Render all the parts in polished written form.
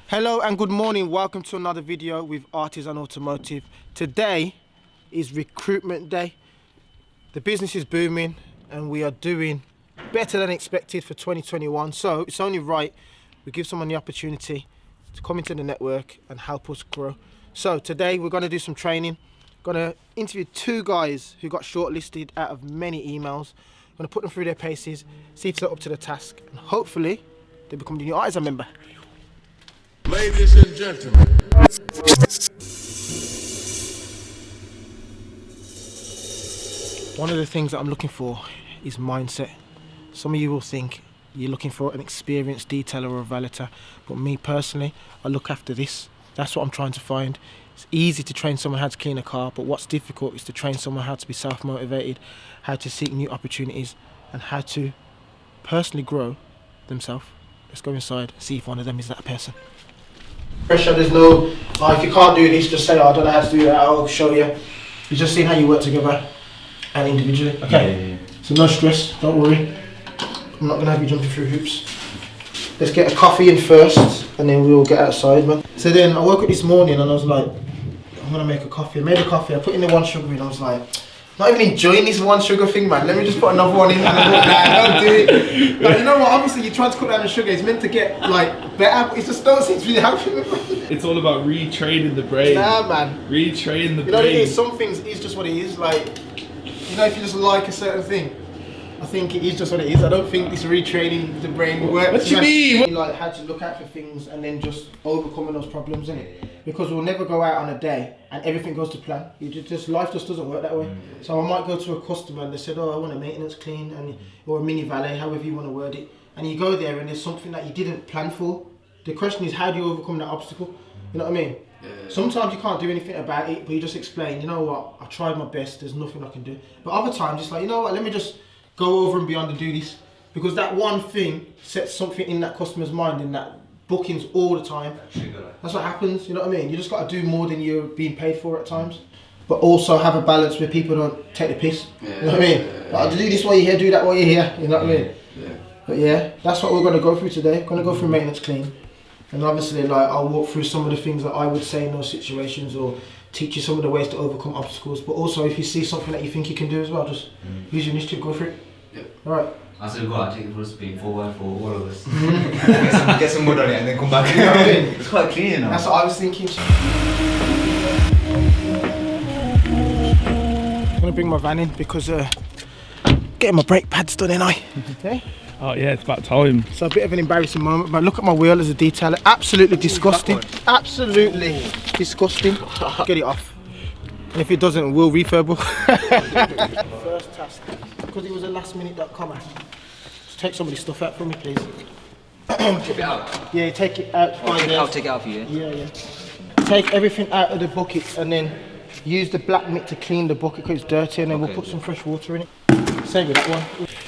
Hello and good morning. Welcome to another video with Artisan Automotive. Today is recruitment day. The business is booming and we are doing better than expected for 2021. So it's only right we give someone the opportunity to come into the network and help us grow. So today we're going to do some training. Going to interview two guys who got shortlisted out of many emails. Going to put them through their paces, see if they're up to the task, and hopefully they become the new Artisan member. Ladies and gentlemen. One of the things that I'm looking for is mindset. Some of you will think you're looking for an experienced detailer or a valeter, but me personally, I look after this. That's what I'm trying to find. It's easy to train someone how to clean a car, but what's difficult is to train someone how to be self-motivated, how to seek new opportunities, and how to personally grow themselves. Let's go inside, see if one of them is that person. Pressure, there's no, if you can't do this, just say, I don't know how to do that, I'll show you. You're just seeing how you work together and individually, okay? Yeah. So no stress, don't worry. I'm not gonna have you jumping through hoops. Let's get a coffee in first, and then we'll get outside, man. So then I woke up this morning and I was like, I'm gonna make a coffee. I made a coffee, I put in the one sugar in, I was like, not even enjoying this one sugar thing, man. Let me just put another one in and don't do it. Like, you know what, obviously you're trying to cut down the sugar, it's meant to get like better, but it just don't seem to be happening. It's all about retraining the brain. Nah, man. Retrain the brain. You know what it is, some things is just what it is, like, you know, if you just like a certain thing, I think it is just what it is. I don't think this retraining the brain works. What do you mean? Like how to look out for things and then just overcoming those problems, innit? Because we'll never go out on a day and everything goes to plan. Life just doesn't work that way. So I might go to a customer and they said, oh, I want a maintenance clean, and or a mini valet, however you want to word it. And you go there and there's something that you didn't plan for. The question is, how do you overcome that obstacle? You know what I mean? Sometimes you can't do anything about it, but you just explain, you know what, I tried my best, there's nothing I can do. But other times it's like, you know what, let me just go over and beyond and do this. Because that one thing sets something in that customer's mind, in that bookings all the time. That's what happens, you know what I mean? You just got to do more than you're being paid for at times. But also have a balance where people don't take the piss. You know what I mean? Like, do this while you're here, do that while you're here, you know what I mean? But yeah, that's what we're going to go through today. We're going to go through maintenance clean. And obviously, like, I'll walk through some of the things that I would say in those situations, or teach you some of the ways to overcome obstacles. But also, if you see something that you think you can do as well, just use your initiative, go for it. Alright. I said go out, take the first being forward for all of us. Get some mud on it and then come back. You know what I mean? It's quite clean, you know. That's what I was thinking. I'm going to bring my van in because getting my brake pads done, ain't I? Okay. Oh yeah, it's about time. So a bit of an embarrassing moment, but look at my wheel as a detailer. Absolutely disgusting. Absolutely disgusting. Get it off. And if it doesn't, we'll refurb. First task, because it was a lastminute.com. Just take somebody's stuff out for me, please. Take it out? Yeah, take it out. I'll take it out for you. Yeah. Take everything out of the bucket and then use the black mitt to clean the bucket because it's dirty, and then we'll put some fresh water in it. Same with that one.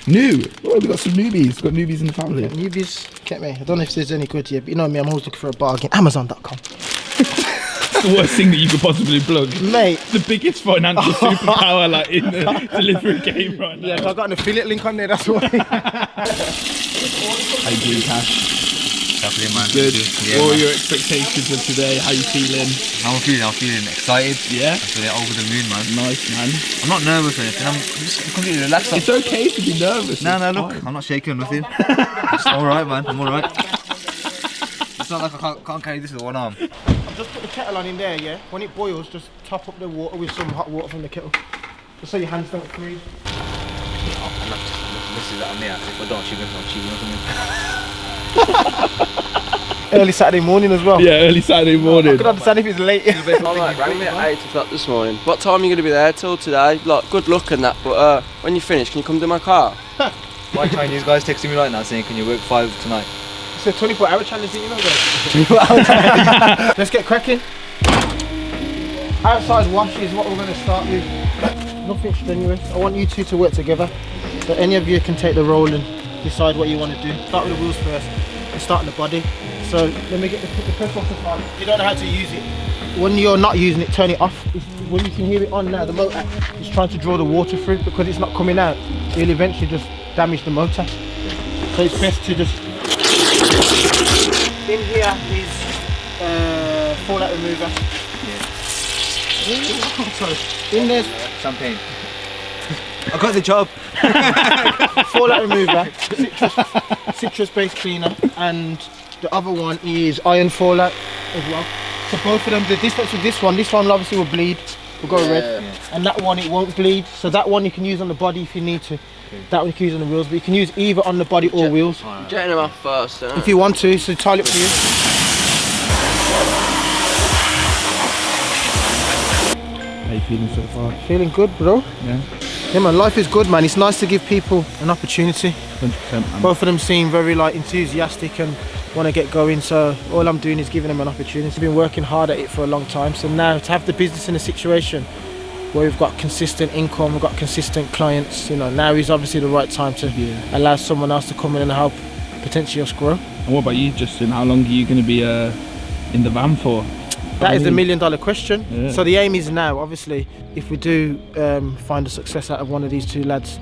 New! Oh, we've got some newbies. We've got newbies in the family. Yeah, newbies, get me. I don't know if there's any good yet, but you know me, I'm always looking for a bargain. Amazon.com. The worst thing that you could possibly plug. Mate. The biggest financial superpower like in the delivery game right now. Yeah, I've got an affiliate link on there, that's why. How you doing, Cash? Definitely, man. Good. Yeah, what are man. your expectations of today? How you feeling? I'm feeling excited. Yeah? I'm feeling over the moon, man. Nice, man. I'm not nervous or anything, I'm just completely relaxed. It's okay to be nervous. No, look, I'm not shaking or nothing. It's alright, man, I'm alright. It's not like I can't carry this with one arm. I've just put the kettle on in there, yeah? When it boils, just top up the water with some hot water from the kettle. Just so your hands don't freeze. I'm not just that on there. If I don't, she's going to cheat, you know what I mean? Early Saturday morning as well. Yeah, early Saturday morning. I could understand if it's late. Alright, rang me at 8 o'clock this morning. What time are you going to be there till today? Like, good luck and that, but when you finish, can you come to my car? My Chinese guy's texting me right now saying, can you work 5 tonight? It's a 24-hour challenge, you know, guys. 24-hour challenge. Let's get cracking. Outside wash is what we're going to start with. Nothing strenuous. I want you two to work together. So any of you can take the role and decide what you want to do. Start with the wheels first. And start on the body. So let me get the press off the front. You don't know how to use it. When you're not using it, turn it off. When you can hear it on now, the motor is trying to draw the water through because it's not coming out. It'll eventually just damage the motor. So it's best to just... In here is fallout remover. Sorry. In there's Champagne. I got the job. fallout remover, citrus-based cleaner, and the other one is iron fallout as well. So both of them, the difference with this one obviously will bleed, will go red, and that one it won't bleed. So that one you can use on the body if you need to. That one you can use on the wheels, but you can use either on the body or wheels. Jetting them off first, If you want to, so entirely up to you. How you feeling so far? Feeling good, bro. Yeah. Yeah, man, life is good, man. It's nice to give people an opportunity. 100%. Both of them seem very enthusiastic and want to get going, so all I'm doing is giving them an opportunity. I've been working hard at it for a long time, so now to have the business in a situation where we've got consistent income, we've got consistent clients, you know, now is obviously the right time to allow someone else to come in and help potentially us grow. And what about you, Justin? How long are you going to be in the van for? That is the $1 million question. Yeah. So the aim is now, obviously, if we do find a success out of one of these two lads,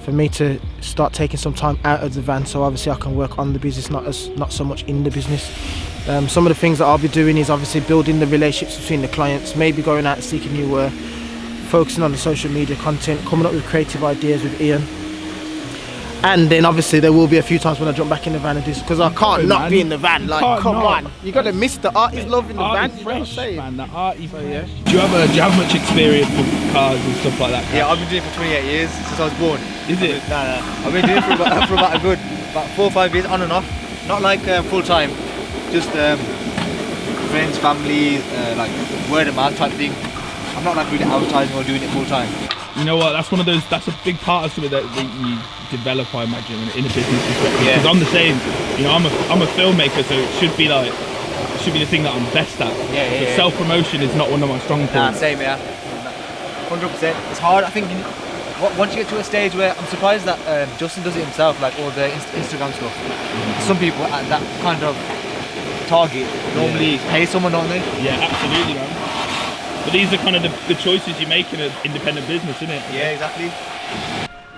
for me to start taking some time out of the van, so obviously I can work on the business, not so much in the business. Some of the things that I'll be doing is obviously building the relationships between the clients, maybe going out and seeking new work, focusing on the social media content, coming up with creative ideas with Ian. And then obviously there will be a few times when I jump back in the van and do this, because I can't not be in the van. Like, come on, you got to miss the artist love in the van. Arty You know what I'm fresh, saying? man. The arty fresh. Do you have much experience with cars and stuff like that? Yeah, I've been doing it for 28 years since I was born. Is it? Nah. I've been doing it for about a good 4 or 5 years, on and off. Not like full time, just friends, family, like word of mouth type thing. I'm not like really advertising or doing it full time. You know what? That's one of those. That's a big part of something that you develop, I imagine, in a business. Yeah. Because I'm the same. You know, I'm a filmmaker, so it should be like the thing that I'm best at. Yeah. Self promotion is not one of my strong points. Nah, same, yeah. 100%. It's hard. I think once you get to a stage where I'm surprised that Justin does it himself, like all the Instagram stuff. Some people at that kind of target normally pay someone, don't they? Yeah, absolutely, man. But these are kind of the choices you make in an independent business, isn't it? Yeah, exactly.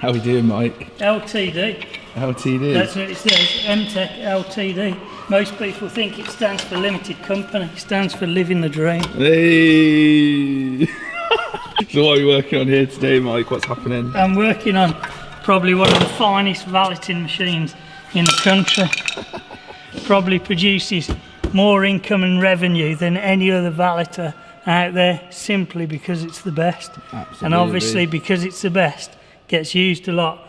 How we doing, Mike? LTD. LTD. That's what it says, MTech LTD. Most people think it stands for limited company. It stands for living the dream. Hey. So what are you working on here today, Mike? What's happening? I'm working on probably one of the finest valeting machines in the country. Probably produces more income and revenue than any other valeter out there, simply because it's the best. Absolutely. And obviously because it's the best, gets used a lot,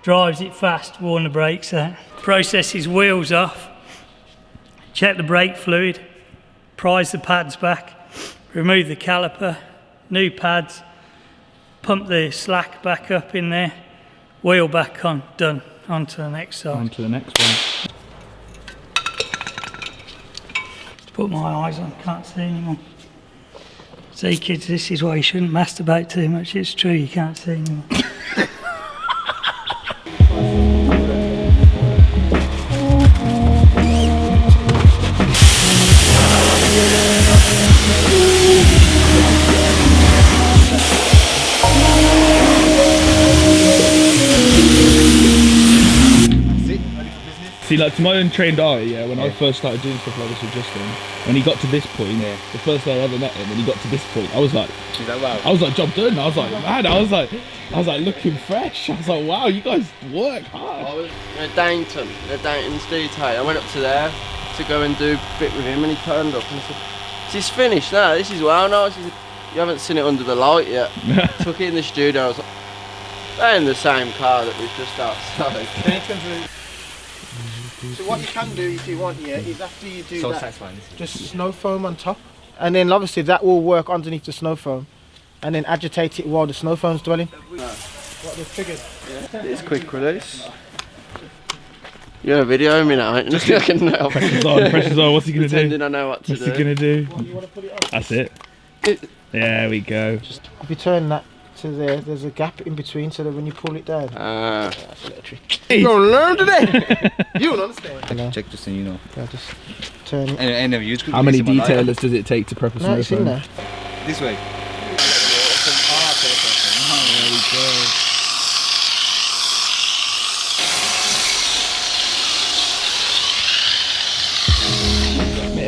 drives it fast, worn the brakes out. Processes wheels off, check the brake fluid, prise the pads back, remove the caliper, new pads, pump the slack back up in there, wheel back on, done. On to the next side. On to the next one. Just put my eyes on, can't see anymore. See kids, this is why you shouldn't masturbate too much. It's true, you can't see anymore. See, like to my untrained eye, yeah, when I first started doing stuff like this with Justin, when he got to this point, the first day I ever met him, when he got to this point, I was like, wow. I was like, job done. I was like, man, I was like looking fresh. I was like, wow, you guys work hard. I was in Dainton Detail. I went up to there to go and do a bit with him, and he turned up and said, "Is this finished now? This is well nice." He said, "You haven't seen it under the light yet." Took it in the studio. I was like, they're in the same car that we've just outside. So what you can do if you want, is after you do that, satisfying. just snow foam on top, and then obviously that will work underneath the snow foam, and then agitate it while the snow foam's dwelling. What the figures? It's quick release. You're a video me now, ain't you? I can know. Pressure's on. What's he gonna do? Pretending I know what to What's do. he gonna do? You want to put it on? That's it. There we go. If you turn that to there, there's a gap in between, so that when you pull it down, That's a little trick. You gonna learn today? You don't understand. Check just so you know. Yeah, just turn it. I never used How many detailers does it take to prep a No, it's in snow there. This way.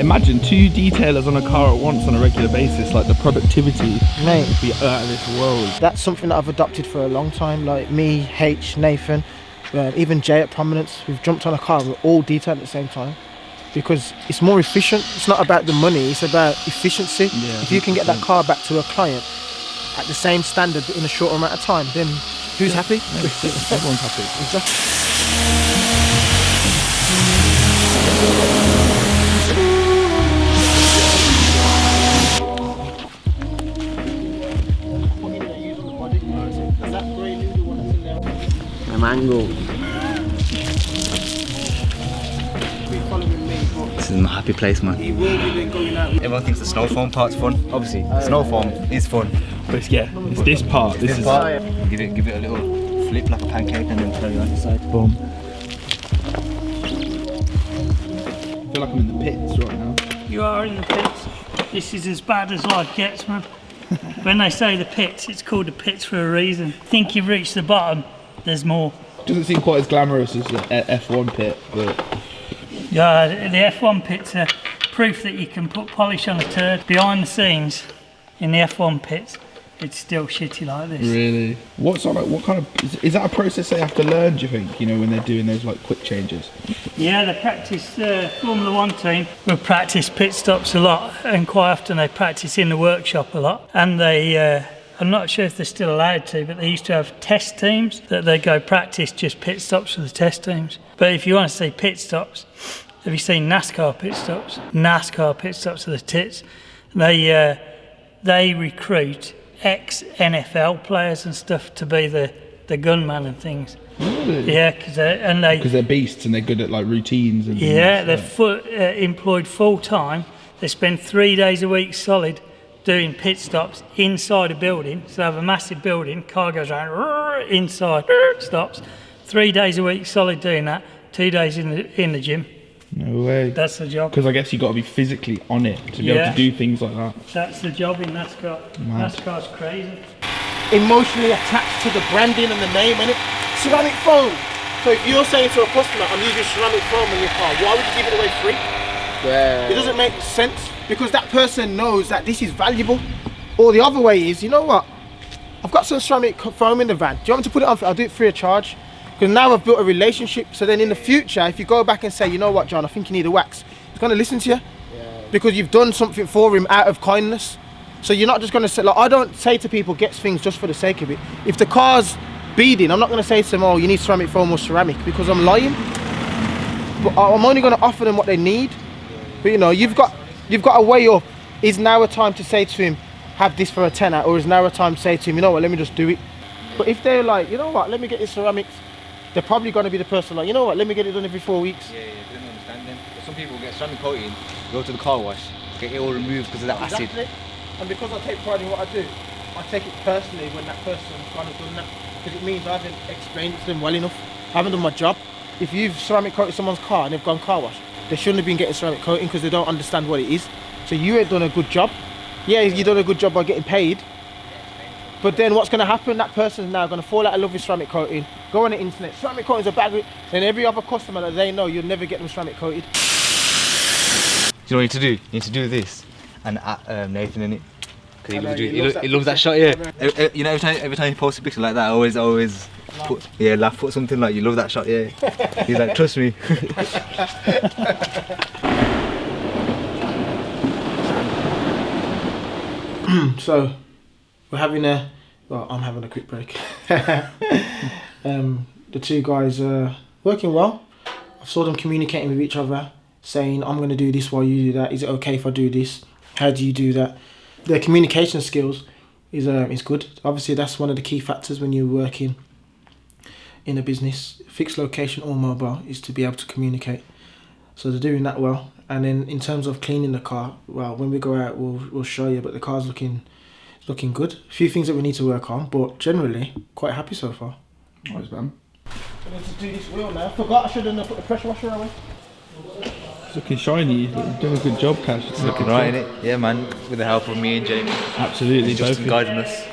imagine 2 detailers on a car at once on a regular basis. Like the productivity Mate, would be out of this world. that's something that I've adopted for a long time. Like me, H, Nathan, even Jay at Prominence, we've jumped on a car, we're all detailed at the same time. Because it's more efficient. It's not about the money, it's about efficiency. Yeah, if you can get that car back to a client at the same standard in a short amount of time, then who's happy? Everyone's happy. Exactly. A mango. This is my happy place, man. Everyone thinks the snow foam part's fun. Obviously, snow foam is fun. But yeah, it's this part. This is part, give it a little flip like a pancake and then throw it on the side. boom. I feel like I'm in the pits right now. You are in the pits. This is as bad as life gets, man. When they say the pits, it's called the pits for a reason. Think you've reached the bottom, there's more. Doesn't seem quite as glamorous as the F1 pit, but Yeah, the F1 pits are proof that you can put polish on a turd. Behind the scenes, in the F1 pits, it's still shitty like this. really, what kind of is that a process they have to learn? Do you think? You know, when they're doing those like quick changes. Yeah, they practice, Formula One team will practice pit stops a lot, and quite often they practice in the workshop a lot. And they, I'm not sure if they're still allowed to, but they used to have test teams that they go practice just pit stops for the test teams. But if you want to see pit stops, have you seen NASCAR pit stops? NASCAR pit stops are the tits. They recruit ex-NFL players and stuff to be the gunman and things. Really? Yeah, because they're beasts and they're good at like routines and yeah, things. they're employed full time. They spend 3 days a week solid doing pit stops inside a building. So they have a massive building, car goes around inside, stops. 3 days a week solid doing that. 2 days in the gym. No way. That's the job. Because I guess you got to be physically on it to be able to do things like that. That's the job in NASCAR. Mad. NASCAR's crazy. Emotionally attached to the branding and the name, and ceramic foam. So if you're saying to a customer, I'm using ceramic foam in your car, why would you give it away free? Yeah. It doesn't make sense because that person knows that this is valuable. Or the other way is, you know what? I've got some ceramic foam in the van. Do you want me to put it on? I'll do it free of charge. Because now I've built a relationship. So then in the future, if you go back and say, you know what, John, I think you need a wax, he's going to listen to you. Because you've done something for him out of kindness. So you're not just going to say, like, I don't say to people, get things just for the sake of it. If the car's beading, I'm not going to say to them, oh, you need ceramic foam or ceramic, because I'm lying. But I'm only going to offer them what they need. But you know, you've got to weigh up. Is now a time to say to him, have this for a tenner, or is now a time to say to him, you know what, let me just do it. But if they're like, you know what, let me get your ceramics, they're probably going to be the person like, you know what, let me get it done every 4 weeks. Yeah, they don't understand them. Some people get ceramic coating, go to the car wash, get it all removed because of that acid. Exactly. And because I take pride in what I do, I take it personally when that person's kind of done that, because it means I haven't explained it to them well enough. I haven't done my job. If you've ceramic coated someone's car and they've gone car wash, they shouldn't have been getting ceramic coating because they don't understand what it is. So you ain't done a good job. Yeah, you've done a good job by getting paid. But then what's going to happen? That person's now going to fall out of love with ceramic coating, go on the internet, ceramic coating's a bag. Then every other customer that they know, you'll never get them ceramic coated. Do you know what you need to do? You need to do this and at Nathan in it. Because he loves that shot, yeah. You know, every time he posts a picture like that, I always laugh, put something like, you love that shot, yeah. He's like, trust me. So we're having I'm having a quick break. The two guys are working well. I saw them communicating with each other, saying, I'm going to do this while you do that. Is it okay if I do this? How do you do that? Their communication skills is good. Obviously, that's one of the key factors when you're working in a business, fixed location or mobile, is to be able to communicate. So they're doing that well. And then in terms of cleaning the car, well, when we go out, we'll show you, but the car's looking good. A few things that we need to work on, but generally quite happy so far. Nice, man. I need to do this wheel now. Forgot I should have put the pressure washer away. It's looking shiny. You're doing a good job, Cash. It's looking right, innit? Yeah, man. With the help of me and Jamie. Absolutely, Just both. guiding us.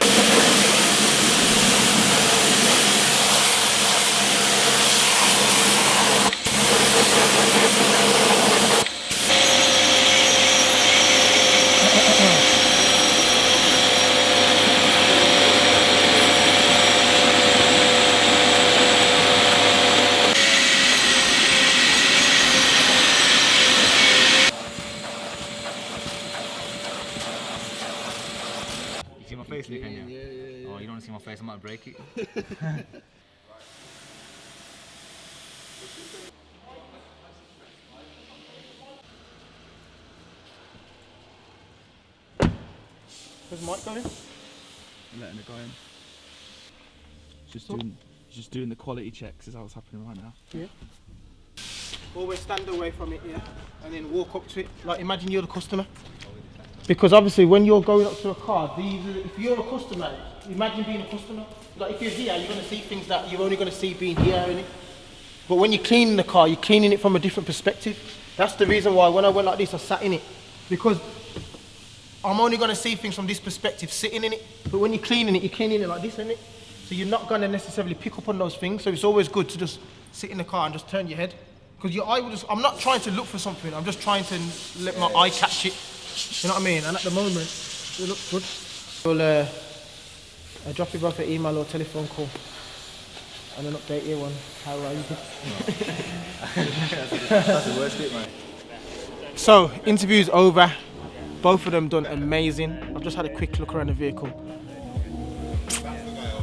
face, can you? Yeah. Oh, you don't want to see my face? I might break it. Where's Mike going? Letting the guy in. Just doing the quality checks is how it's happening right now. Yeah. Always stand away from it, yeah, and then walk up to it. Like imagine you're the customer. Because obviously when you're going up to a car, if you're a customer, imagine being a customer. Like if you're here, you're going to see things that you're only going to see being here, innit? But when you're cleaning the car, you're cleaning it from a different perspective. That's the reason why when I went like this, I sat in it. Because I'm only going to see things from this perspective, sitting in it. But when you're cleaning it like this, innit? So you're not going to necessarily pick up on those things. So it's always good to just sit in the car and just turn your head. Because your eye will just, I'm not trying to look for something, I'm just trying to let my eye catch it. You know what I mean? And at the moment, it looks good. We'll drop you both an email or telephone call and an update you on how you did. That's the worst bit, man. So, interview's over. Both of them done amazing. I've just had a quick look around the vehicle.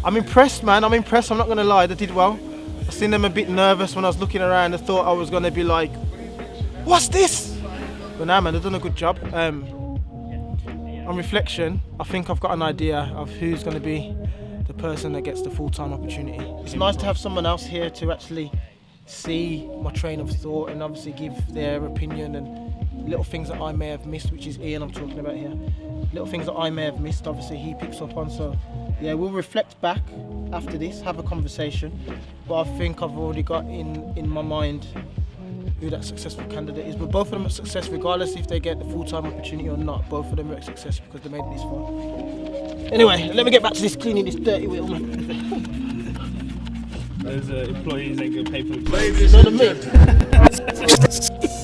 I'm impressed, man. I'm impressed. I'm not going to lie. They did well. I seen them a bit nervous when I was looking around. I thought I was going to be like, what's this? But nah, man, they've done a good job. On reflection, I think I've got an idea of who's going to be the person that gets the full-time opportunity. It's nice to have someone else here to actually see my train of thought and obviously give their opinion and little things that I may have missed, which is Ian I'm talking about here. Little things that I may have missed, obviously he picks up on. So yeah, we'll reflect back after this, have a conversation. But I think I've already got in my mind who that successful candidate is. But both of them are success regardless if they get the full-time opportunity or not. Both of them are a success because they made it this far. Anyway, let me get back to this cleaning this dirty wheel, man. Those employees ain't gonna pay for the Ladies You know and what I mean? gentlemen.